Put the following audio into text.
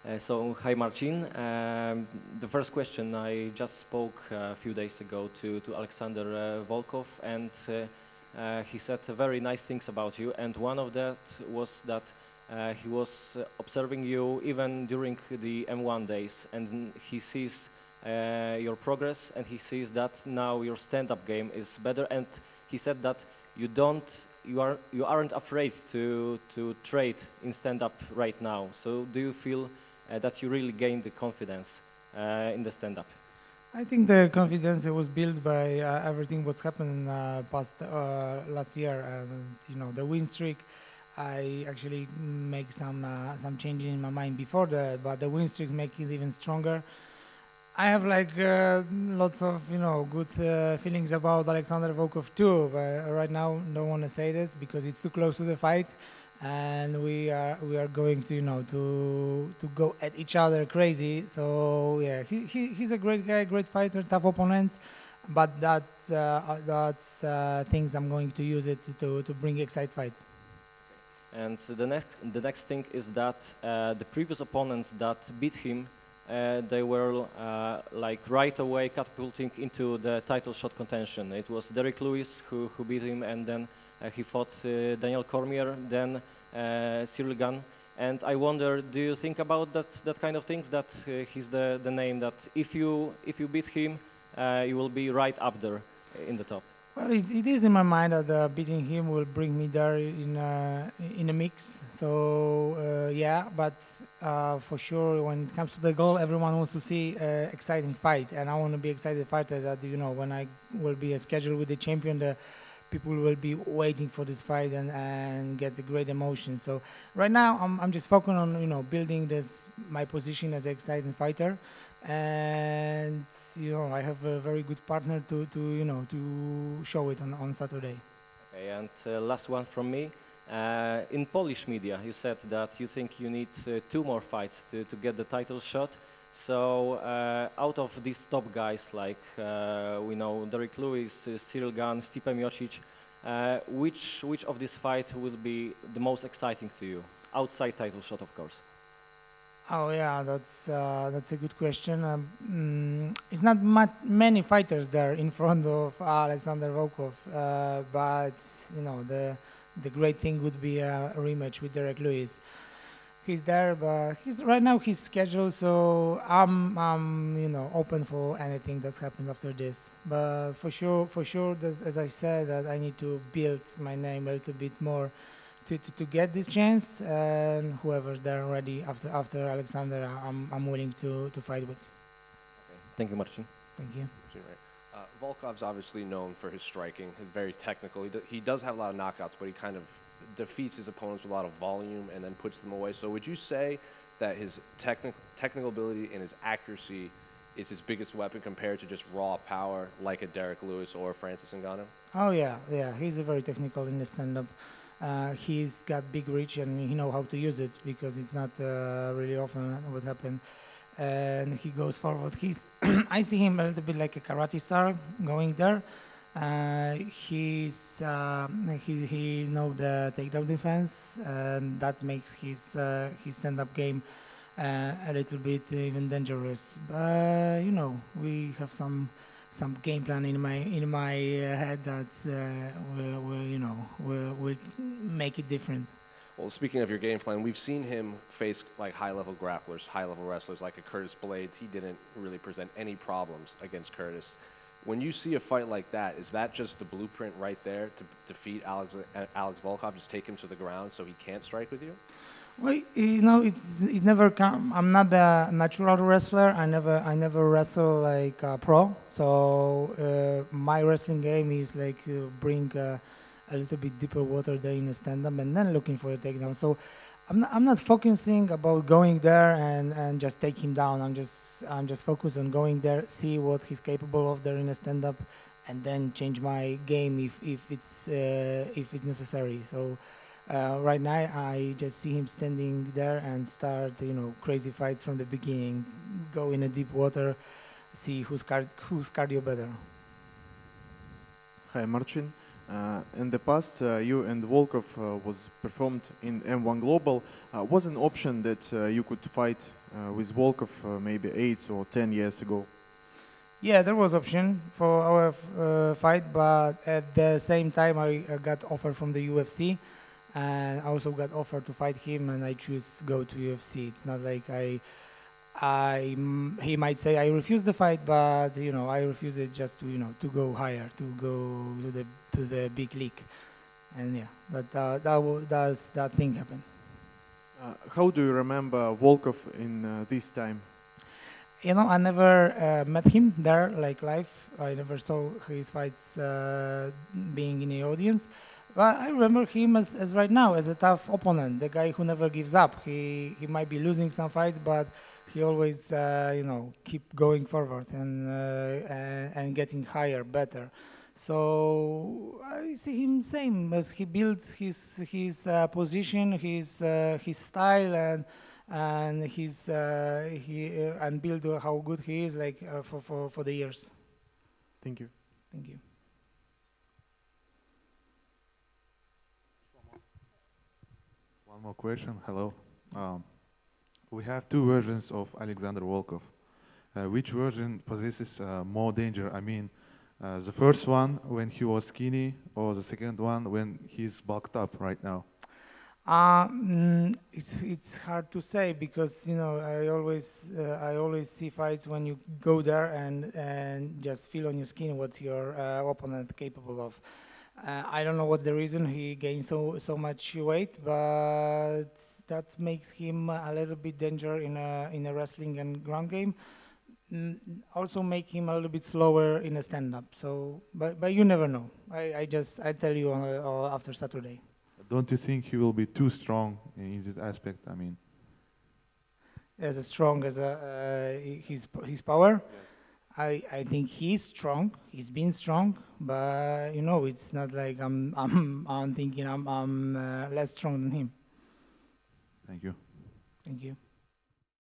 Hi Marcin. The first question, I just spoke a few days ago to Alexander Volkov, and he said very nice things about you. And one of that was that he was observing you even during the M1 days, and he sees your progress, and he sees that now your stand-up game is better. And he said that you aren't afraid to trade in stand-up right now. So do you feel that you really gained the confidence in the stand-up? I think the confidence was built by everything what's happened past last year. The win streak. I actually make some changes in my mind before that, but the win streaks make it even stronger. I have like lots of good feelings about Alexander Volkov too, but right now don't want to say this because it's too close to the fight, and we are going to to go at each other crazy. So yeah, he's a great guy, great fighter, tough opponent, but that's things I'm going to use it to bring excite fight. And the next thing is that the previous opponents that beat him, they were like right away catapulting into the title shot contention. It was Derek Lewis who beat him, and then he fought Daniel Cormier, then Cyril Gane. And I wonder, do you think about that kind of things? That he's the name that if you beat him, you will be right up there in the top. Well, it is in my mind that beating him will bring me there in a mix. So yeah, but for sure, when it comes to the goal, everyone wants to see exciting fight, and I want to be excited fighter. That when I will be scheduled with the champion, the people will be waiting for this fight and get the great emotion. So right now, I'm just focusing on building this my position as an exciting fighter, and I have a very good partner to show it on Saturday. Okay, and last one from me. In Polish media, you said that you think you need two more fights to get the title shot. So, out of these top guys, like we know Derek Lewis, Cyril Gane, Stipe Miocic, which of this fight will be the most exciting to you? Outside title shot, of course. Oh yeah, that's a good question. It's not many fighters there in front of Alexander Volkov, but the great thing would be a rematch with Derek Lewis. He's there, but he's scheduled, so I'm open for anything that's happened after this. But for sure, as I said, that I need to build my name a little bit more to get this chance, and whoever's there ready after Alexander, I'm willing to fight with. Okay. Thank you, Marcin. Thank you. Right. Volkov's obviously known for his striking. He's very technical. He does have a lot of knockouts, but he kind of defeats his opponents with a lot of volume and then puts them away. So would you say that his technical ability and his accuracy is his biggest weapon compared to just raw power like a Derek Lewis or Francis Ngannou? Oh yeah, yeah. He's a very technical in the stand-up. He's got big reach and he know how to use it because it's not really often what happen. And he goes forward. He's I see him a little bit like a karate star going there. He know the takedown defense, and that makes his stand-up game a little bit even dangerous. But we have some game plan in my head that will make it different. Well, speaking of your game plan, we've seen him face like high-level grapplers, high-level wrestlers like a Curtis Blades. He didn't really present any problems against Curtis. When you see a fight like that, is that just the blueprint right there to defeat Alex Volkov? Just take him to the ground so he can't strike with you? Well, it never come. I'm not a natural wrestler. I never wrestle like pro. So my wrestling game is like bring a little bit deeper water there in the stand-up and then looking for a takedown. So I'm not focusing about going there and just take him down. I'm just focused on going there, see what he's capable of there in a stand-up, and then change my game if it's necessary. So right now, I just see him standing there and start, crazy fights from the beginning. Go in a deep water, see who's cardio better. Hi, Marcin. In the past, you and Volkov was performed in M1 Global. Was an option that you could fight with Volkov maybe 8 or 10 years ago? Yeah, there was option for our fight, but at the same time I got offer from the UFC, and I also got offer to fight him, and I choose go to UFC. It's not like he might say I refuse the fight, but I refuse it just to to go higher, to go to the big league, and yeah, that thing happen. How do you remember Volkov in this time? I never met him there like live. I never saw his fights being in the audience. But I remember him as right now as a tough opponent, the guy who never gives up. He might be losing some fights, but he always keep going forward and getting higher, better. So I see him same as he builds his position, his style, and and build how good he is like for the years. Thank you. Thank you. One more question. Hello. Um, we have two versions of Alexander Volkov. Which version possesses more danger? I mean, the first one when he was skinny, or the second one when he's bulked up right now? It's hard to say because I always see fights when you go there and just feel on your skin what your opponent capable of. I don't know what the reason he gained so much weight, but that makes him a little bit danger in a wrestling and ground game. Also make him a little bit slower in a stand-up. So, but you never know. I tell you after Saturday. Don't you think he will be too strong in this aspect? I mean, As strong as his power. yes. I think he's strong. He's been strong, but it's not like I'm thinking I'm less strong than him. Thank you. Thank you.